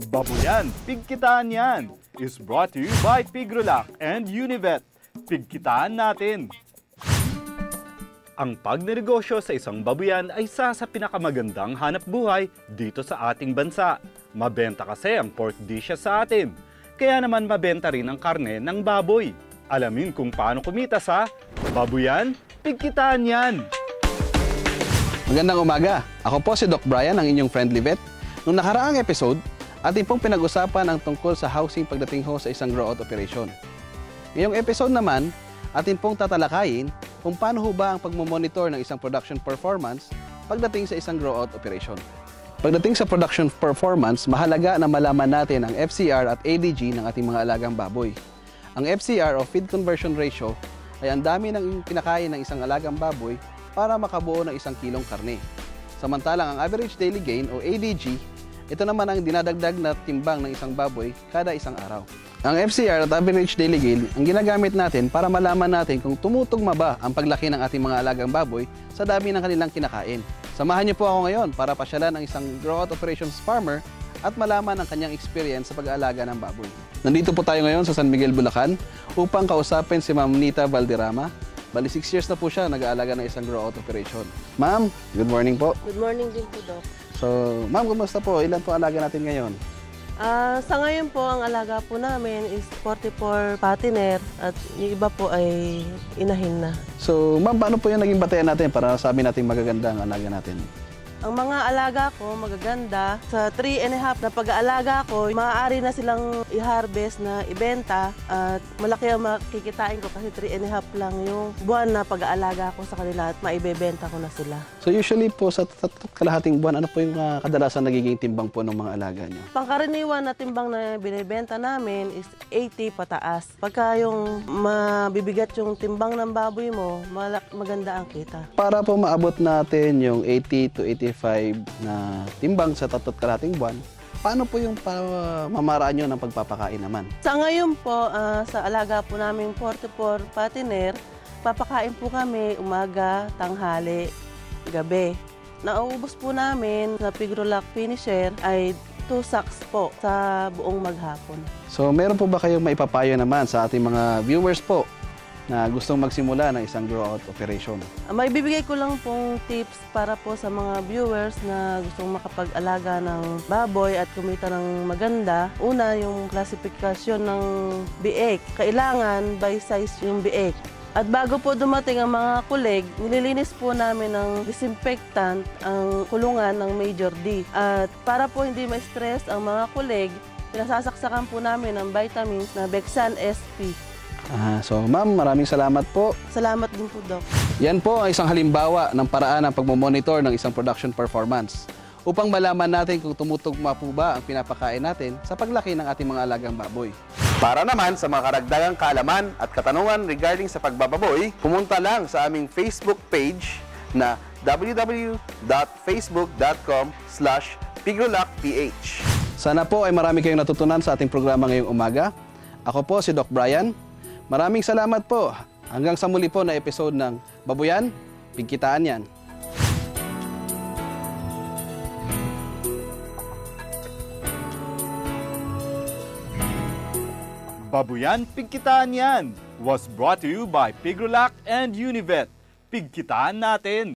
Babuyan, Pigkitaan Yan is brought to you by Pigrolac and Univet. Pigkitaan natin! Ang pagnenegosyo sa isang babuyan ay isa sa pinakamagandang hanap buhay dito sa ating bansa. Mabenta kasi ang pork dishes sa atin. Kaya naman mabenta rin ang karne ng baboy. Alamin kung paano kumita sa Babuyan, Pigkitaan Yan! Magandang umaga! Ako po si Doc Brian, ang inyong friendly vet. Noong nakaraang episode, atin pong pinag-usapan ang tungkol sa housing pagdating ho sa isang grow-out operation. Ngayong episode naman, atin pong tatalakayin kung paano ho ba ang pagmamonitor ng isang production performance pagdating sa isang grow-out operation. Pagdating sa production performance, mahalaga na malaman natin ang FCR at ADG ng ating mga alagang baboy. Ang FCR o Feed Conversion Ratio ay ang dami ng kinakain ng isang alagang baboy para makabuo ng 1 kilong karne. Samantalang ang Average Daily Gain o ADG, ito naman ang dinadagdag na timbang ng isang baboy kada isang araw. Ang FCR at Average Daily Gain ang ginagamit natin para malaman natin kung tumutugma ba ang paglaki ng ating mga alagang baboy sa dami ng kanilang kinakain. Samahan niyo po ako ngayon para pasyalan ang isang grow-out operations farmer at malaman ang kanyang experience sa pag-aalaga ng baboy. Nandito po tayo ngayon sa San Miguel, Bulacan upang kausapin si Ma'am Nita Valderrama. Bali 6 years na po siya nag-aalaga ng isang grow-out operation. Ma'am, good morning po. Good morning din po, Doc. So, ma'am, kumusta po? Ilan po alaga natin ngayon? Sa ngayon po, ang alaga po namin is 44 patiner at yung iba po ay inahin na. So, ma'am, paano po yung naging batayan natin para sabi natin magaganda ang alaga natin? Ang mga alaga ko magaganda. Sa 3.5 na pag-aalaga ko, maaari na silang i-harvest na ibenta at malaki ang makikitain ko kasi 3.5 lang yung buwan na pag-aalaga ko sa kanila at maibebenta ko na sila. So usually po sa kalahating buwan, ano po yung kadalasan nagiging timbang po ng mga alaga nyo? Pangkaraniwan na timbang na binibenta namin is 80 pataas. Pagka yung mabibigat yung timbang ng baboy mo, maganda ang kita. Para po maabot natin yung 80 to 85 na timbang sa 3 kalahating buwan, paano po yung mamaraan nyo ng pagpapakain naman? Sa ngayon po, sa alaga po namin 44 patiner, papakain po kami umaga, tanghali, gabi. Nauubos po namin sa Pigrolac Finisher ay 2 sacks po sa buong maghapon. So meron po ba kayong maipapayo naman sa ating mga viewers po na gustong magsimula ng isang grow-out operation? May bibigay ko lang pong tips para po sa mga viewers na gustong makapag-alaga ng baboy at kumita ng maganda. Una, yung klasifikasyon ng biik. Kailangan by size yung biik. At bago po dumating ang mga kulig, nililinis po namin ng disinfectant ang kulungan ng Major D. At para po hindi ma-stress ang mga kulig, pinasasaksakan po namin ng vitamins na Bexan SP. So ma'am, maraming salamat po. Salamat din po, Doc. Yan po ang isang halimbawa ng paraan ng pagmamonitor ng isang production performance upang malaman natin kung tumutugma po ba ang pinapakain natin sa paglaki ng ating mga alagang baboy. Para naman sa mga karagdagang kaalaman at katanungan regarding sa pagbababoy, pumunta lang sa aming Facebook page na www.facebook.com/pigrolacph. Sana po ay marami kayong natutunan sa ating programa ngayong umaga. Ako po si Doc Brian. Maraming salamat po. Hanggang sa muli po na episode ng Babuyan, Pigkitaan Yan. Babuyan, Pigkitaan Yan was brought to you by Pigrolac and Univet. Pigkitaan natin!